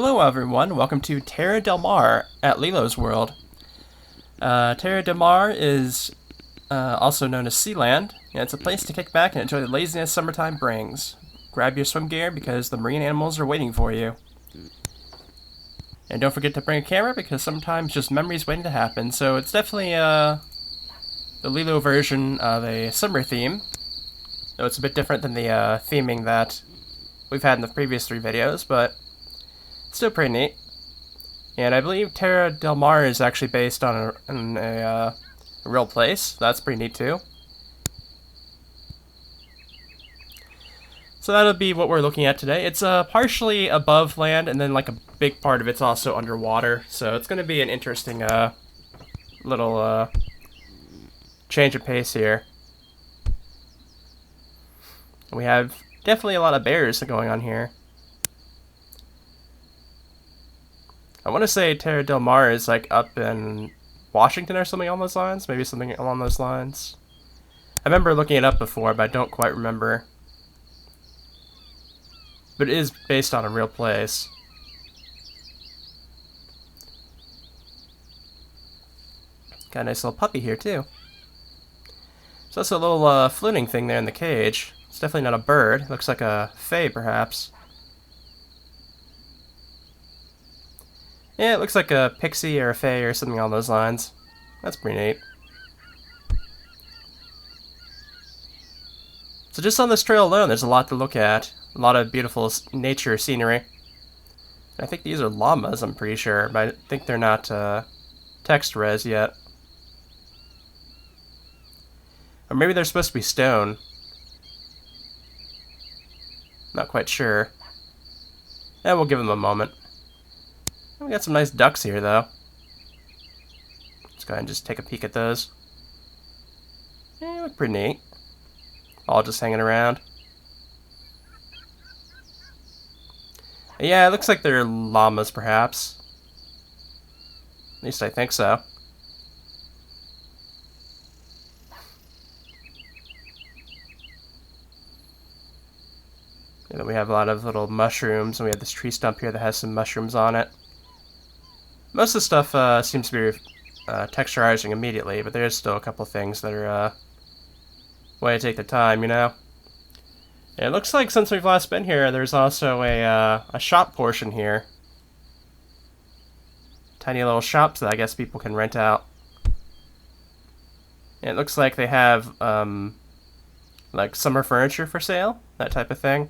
Hello everyone, welcome to Tierra del Mar at LeLoo's World. Tierra del Mar is also known as Sealand, and it's a place to kick back and enjoy the laziness summertime brings. Grab your swim gear because the marine animals are waiting for you. And don't forget to bring a camera because sometimes just memories waiting to happen, so it's definitely the LeLoo version of a summer theme. Though it's a bit different than the theming that we've had in the previous 3 videos, but still pretty neat. And I believe Tierra del Mar is actually based on a real place. That's pretty neat too. So that'll be what we're looking at today. It's partially above land, and then like a big part of it's also underwater. So it's going to be an interesting little change of pace here. We have definitely a lot of bears going on here. I want to say Tierra del Mar is like up in Washington or something along those lines. Maybe something along those lines. I remember looking it up before, but I don't quite remember. But it is based on a real place. Got a nice little puppy here too. So that's a little fluting thing there in the cage. It's definitely not a bird. It looks like a fae, perhaps. Yeah, it looks like a pixie or a fae or something along those lines. That's pretty neat. So just on this trail alone, there's a lot to look at. A lot of beautiful nature scenery. I think these are llamas, I'm pretty sure, but I think they're not text res yet. Or maybe they're supposed to be stone. Not quite sure. Yeah, we'll give them a moment. We got some nice ducks here, though. Let's go ahead and just take a peek at those. Yeah, they look pretty neat. All just hanging around. Yeah, it looks like they're llamas, perhaps. At least I think so. And then we have a lot of little mushrooms, and we have this tree stump here that has some mushrooms on it. Most of the stuff seems to be texturizing immediately, but there's still a couple things that are way to take the time, you know? And it looks like since we've last been here, there's also a shop portion here. Tiny little shops that I guess people can rent out. And it looks like they have like summer furniture for sale, that type of thing.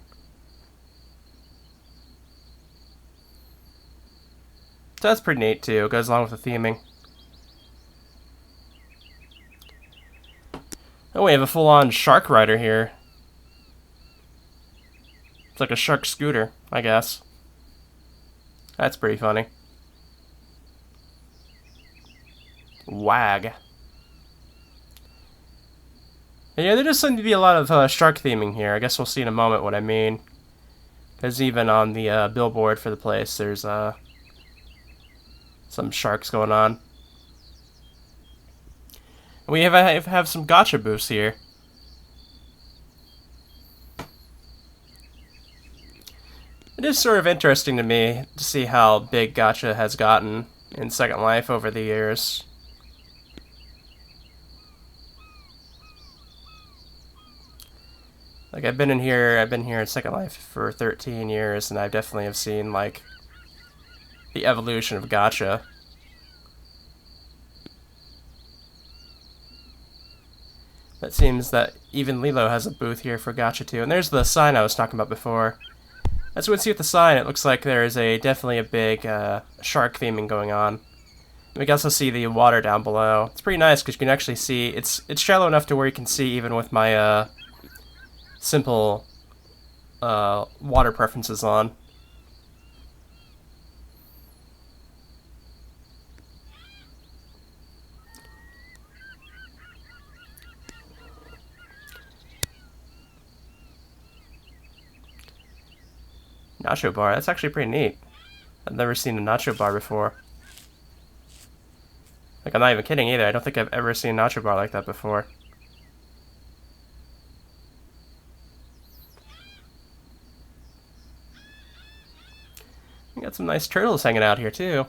So that's pretty neat too, it goes along with the theming. Oh, we have a full-on shark rider here. It's like a shark scooter, I guess. That's pretty funny. Wag. And yeah, there does seem to be a lot of shark theming here. I guess we'll see in a moment what I mean. Because even on the billboard for the place, there's some sharks going on. We have some gacha booths here. It is sort of interesting to me to see how big gacha has gotten in Second Life over the years. Like I've been here in Second Life for 13 years, and I definitely have seen like the evolution of gacha. It seems that even LeLoo has a booth here for gacha too. And there's the sign I was talking about before. As you can see with the sign, it looks like there is definitely a big shark theming going on. And we can also see the water down below. It's pretty nice because you can actually see, it's shallow enough to where you can see even with my simple water preferences on. Nacho Bar, that's actually pretty neat. I've never seen a Nacho Bar before. Like, I'm not even kidding either. I don't think I've ever seen a Nacho Bar like that before. Got some nice turtles hanging out here too.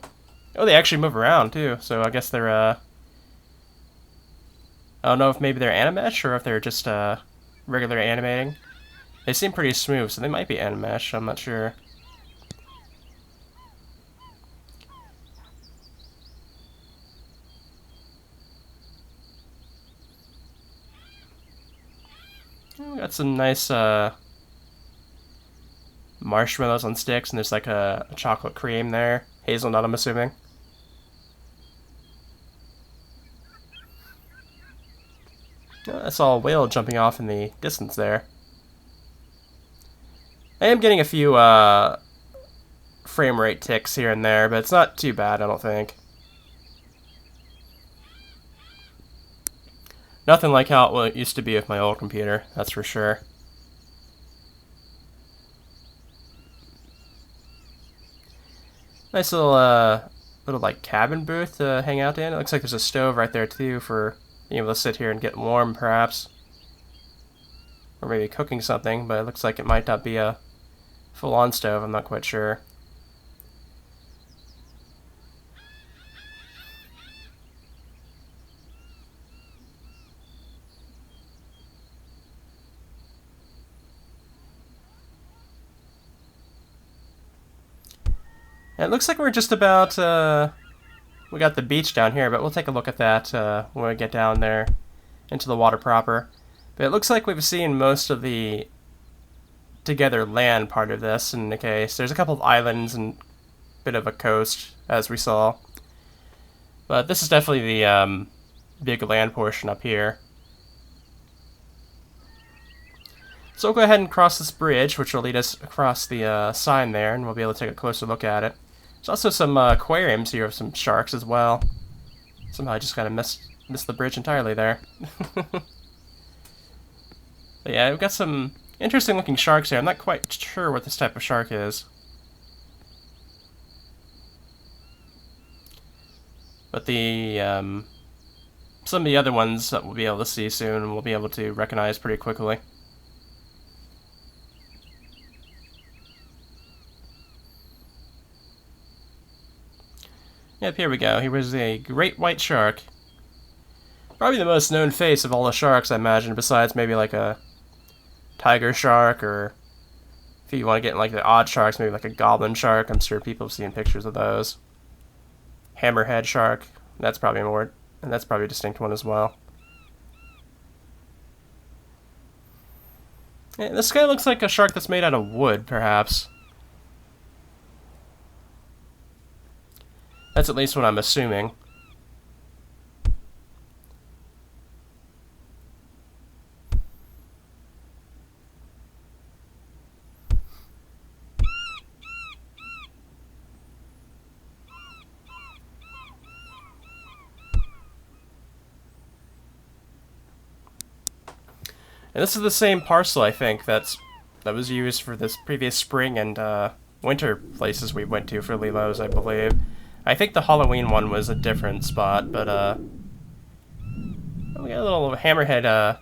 Oh, they actually move around too, so I guess they're I don't know if maybe they're animesh or if they're just regular animating. They seem pretty smooth, so they might be animesh, I'm not sure. We got some nice marshmallows on sticks, and there's like a chocolate cream there. Hazelnut, I'm assuming. Oh, I saw a whale jumping off in the distance there. I am getting a few frame rate ticks here and there, but it's not too bad, I don't think. Nothing like how it used to be with my old computer, that's for sure. Nice little like cabin booth to hang out in. It looks like there's a stove right there too for being able to sit here and get warm, perhaps. Or maybe cooking something, but it looks like it might not be a full-on stove, I'm not quite sure. And it looks like we're just about, we got the beach down here, but we'll take a look at that when we get down there into the water proper. But it looks like we've seen most of the together land part of this in the case. There's a couple of islands and a bit of a coast, as we saw. But this is definitely the big land portion up here. So we'll go ahead and cross this bridge, which will lead us across the sign there, and we'll be able to take a closer look at it. There's also some aquariums here of some sharks as well. Somehow I just kind of missed the bridge entirely there. But yeah, we've got some interesting looking sharks here. I'm not quite sure what this type of shark is. But the some of the other ones that we'll be able to see soon and we'll be able to recognize pretty quickly. Yep, here we go. Here was a great white shark. Probably the most known face of all the sharks, I imagine, besides maybe like a tiger shark, or if you want to get like the odd sharks, maybe like a goblin shark. I'm sure people have seen pictures of those. Hammerhead shark. That's probably more, and that's probably a distinct one as well. Yeah, this guy looks like a shark that's made out of wood, perhaps. That's at least what I'm assuming. And this is the same parcel, I think, that was used for this previous spring and winter places we went to for LeLoo's, I believe. I think the Halloween one was a different spot, but we got a little hammerhead,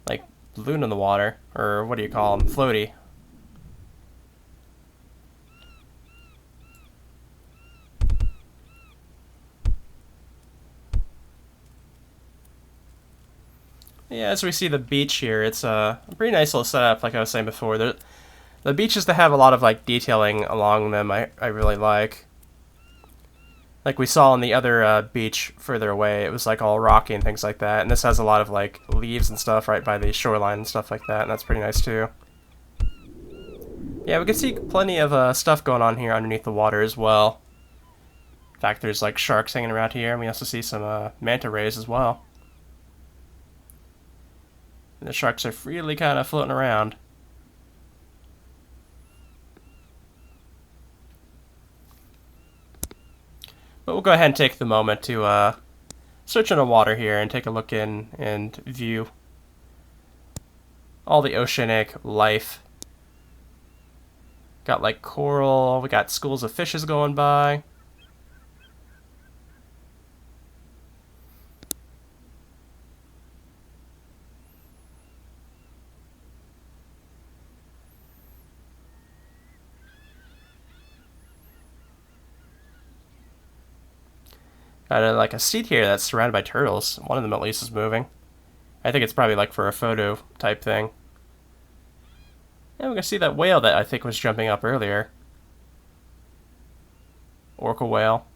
like balloon in the water, or what do you call them? Floaty. Yeah, as we see the beach here, it's a pretty nice little setup, like I was saying before. The beaches that have a lot of like detailing along them, I really like. Like we saw on the other beach further away, it was like all rocky and things like that. And this has a lot of like leaves and stuff right by the shoreline and stuff like that, and that's pretty nice too. Yeah, we can see plenty of stuff going on here underneath the water as well. In fact, there's like sharks hanging around here, and we also see some manta rays as well. And the sharks are freely kind of floating around. But we'll go ahead and take the moment to search in the water here and take a look in and view all the oceanic life. Got like coral, we got schools of fishes going by. Got like a seat here that's surrounded by turtles. One of them at least is moving. I think it's probably like for a photo type thing. And we can see that whale that I think was jumping up earlier. Orca whale.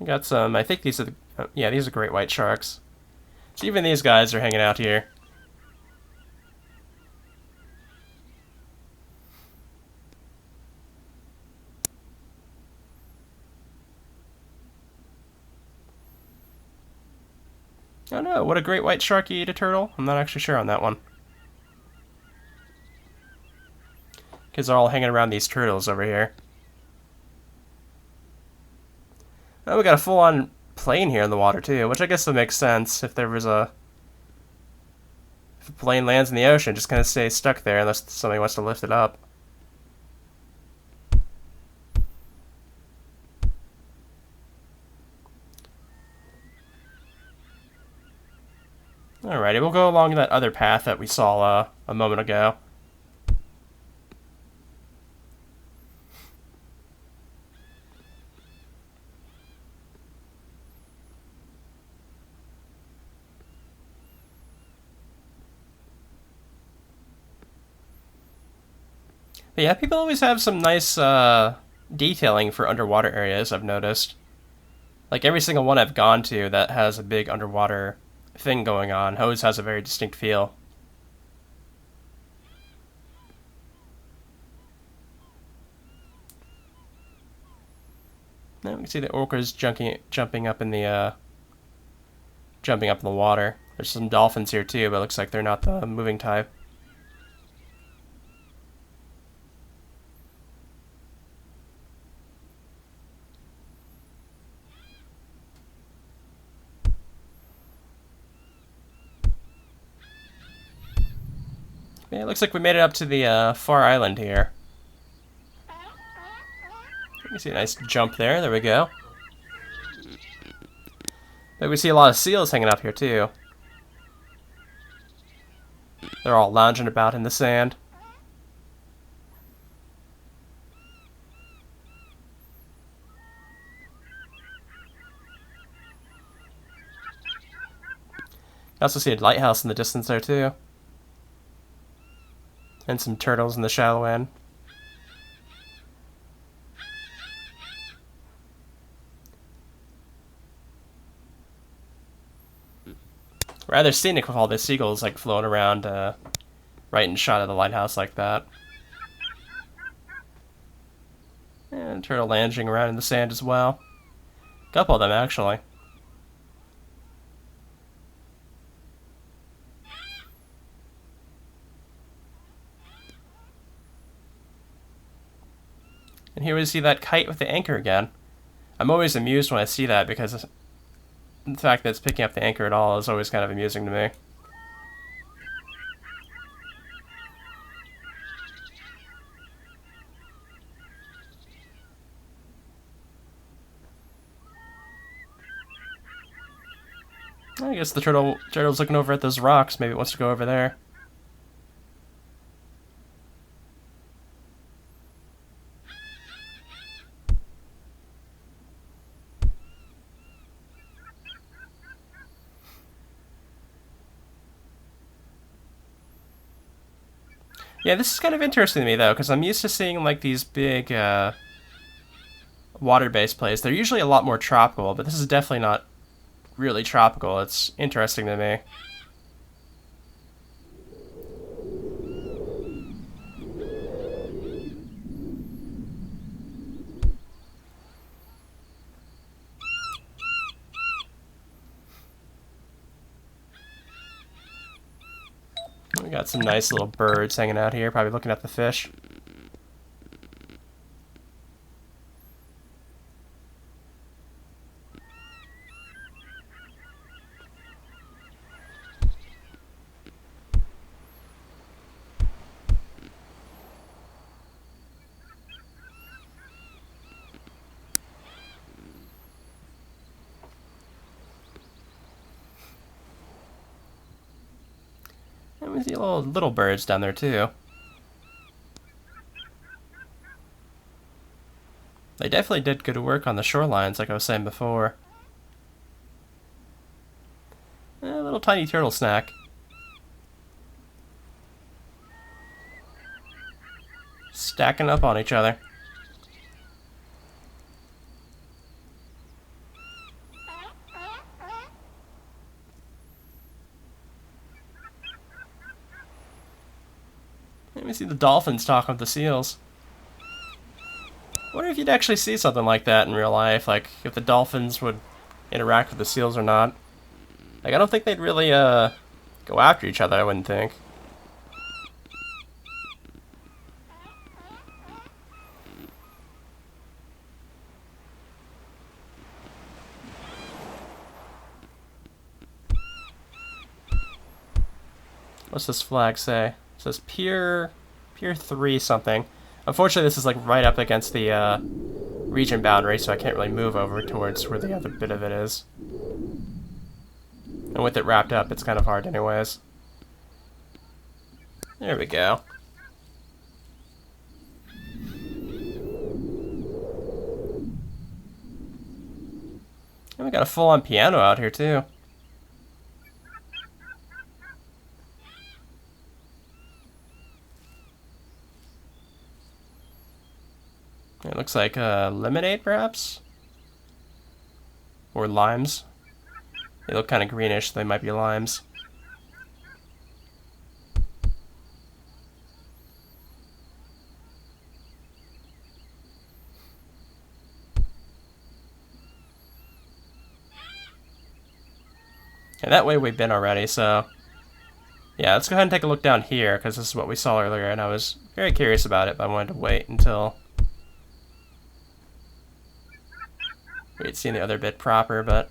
We got some, I think these are the, yeah, these are great white sharks. So even these guys are hanging out here. Oh no, would a great white shark eat a turtle? I'm not actually sure on that one. Because they're all hanging around these turtles over here. Oh, we got a full-on plane here in the water too, which I guess would make sense if there was a... If a plane lands in the ocean, just kind of stays stuck there unless somebody wants to lift it up. Alrighty, we'll go along that other path that we saw a moment ago. But yeah, people always have some nice detailing for underwater areas, I've noticed. Like every single one I've gone to that has a big underwater thing going on always has a very distinct feel. Now we can see the orcas jumping up in the water. There's some dolphins here too, but it looks like they're not the moving type. Yeah, it looks like we made it up to the far island here. You can see a nice jump there. There we go. But we see a lot of seals hanging up here too. They're all lounging about in the sand. I also see a lighthouse in the distance there too. And some turtles in the shallow end. Rather scenic with all the seagulls like floating around right in shot of the lighthouse like that. And turtle lounging around in the sand as well. A couple of them actually. And here we see that kite with the anchor again. I'm always amused when I see that because the fact that it's picking up the anchor at all is always kind of amusing to me. I guess the turtle's looking over at those rocks. Maybe it wants to go over there. Yeah, this is kind of interesting to me though, because I'm used to seeing like these big water-based plays. They're usually a lot more tropical, but this is definitely not really tropical. It's interesting to me. We got some nice little birds hanging out here, probably looking at the fish. And we see little birds down there too. They definitely did good work on the shorelines, like I was saying before. A little tiny turtle snack. Stacking up on each other. Let me see the dolphins talking with the seals. I wonder if you'd actually see something like that in real life, like if the dolphins would interact with the seals or not. Like, I don't think they'd really go after each other, I wouldn't think. What's this flag say? It says Pier 3 something. Unfortunately, this is like right up against the region boundary, so I can't really move over towards where the other bit of it is. And with it wrapped up, it's kind of hard anyways. There we go. And we got a full-on piano out here too. It looks like lemonade, perhaps? Or limes. They look kind of greenish, so they might be limes. And that way we've been already, so... Yeah, let's go ahead and take a look down here, because this is what we saw earlier, and I was very curious about it, but I wanted to wait until... we'd seen the other bit proper, but...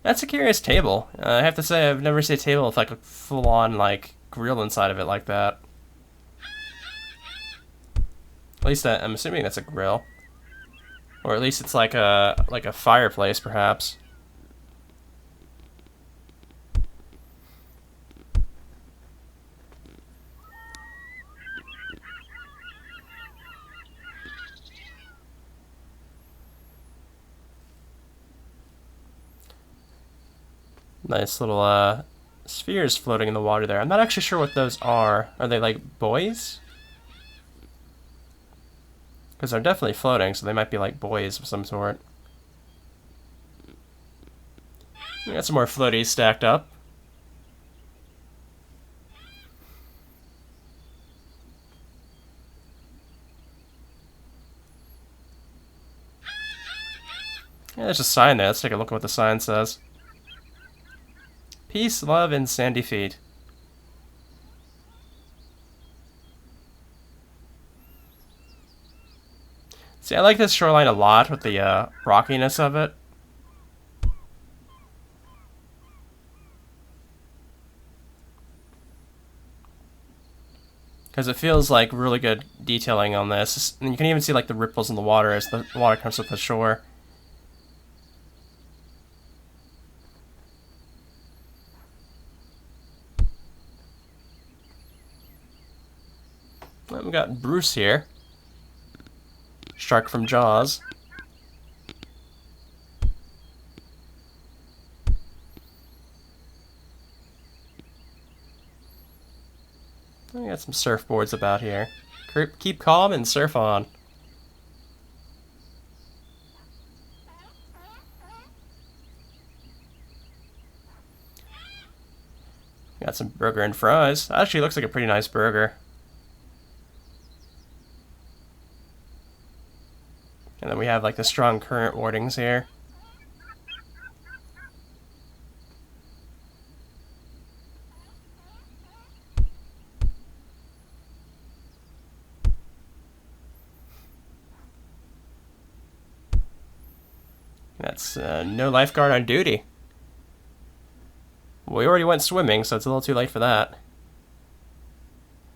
That's a curious table. I have to say, I've never seen a table with like a full-on like grill inside of it like that. At least I'm assuming that's a grill, or at least it's like a fireplace, perhaps. Nice little spheres floating in the water there. I'm not actually sure what those are. Are they like buoys? Because they're definitely floating, so they might be like buoys of some sort. We got some more floaties stacked up. Yeah, there's a sign there. Let's take a look at what the sign says. Peace, love, and sandy feet. See, I like this shoreline a lot with the rockiness of it. Because it feels like really good detailing on this. And you can even see like the ripples in the water as the water comes with the shore. Well, we got Bruce here. Shark from Jaws. We got some surfboards about here. Keep calm and surf on. Got some burger and fries. Actually, looks like a pretty nice burger. And then we have like the strong current warnings here. That's no lifeguard on duty. We already went swimming, so it's a little too late for that.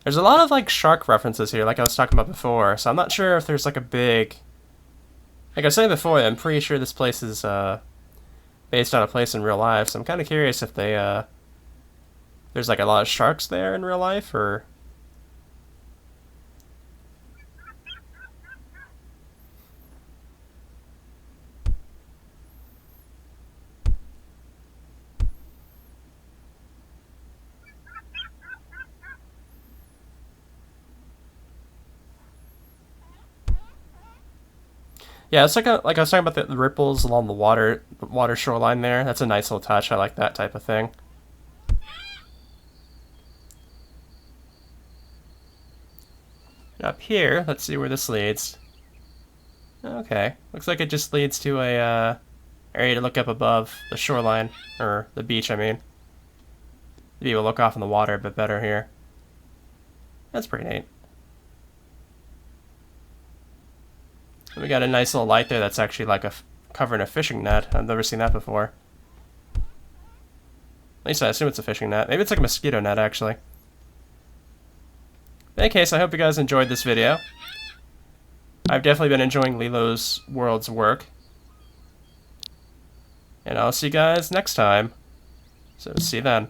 There's a lot of like shark references here, like I was talking about before, so I'm not sure if there's like a big... Like I was saying before, I'm pretty sure this place is based on a place in real life, so I'm kind of curious if they, there's like a lot of sharks there in real life, or... Yeah, it's like I was talking about the ripples along the water shoreline there. That's a nice little touch. I like that type of thing. And up here, let's see where this leads. Okay, looks like it just leads to a area to look up above the shoreline, or the beach, I mean. Maybe we'll look off in the water a bit better here. That's pretty neat. We got a nice little light there that's actually like covering a fishing net. I've never seen that before. At least I assume it's a fishing net. Maybe it's like a mosquito net, actually. In any case, I hope you guys enjoyed this video. I've definitely been enjoying LeLoo's World's work. And I'll see you guys next time. So see you then.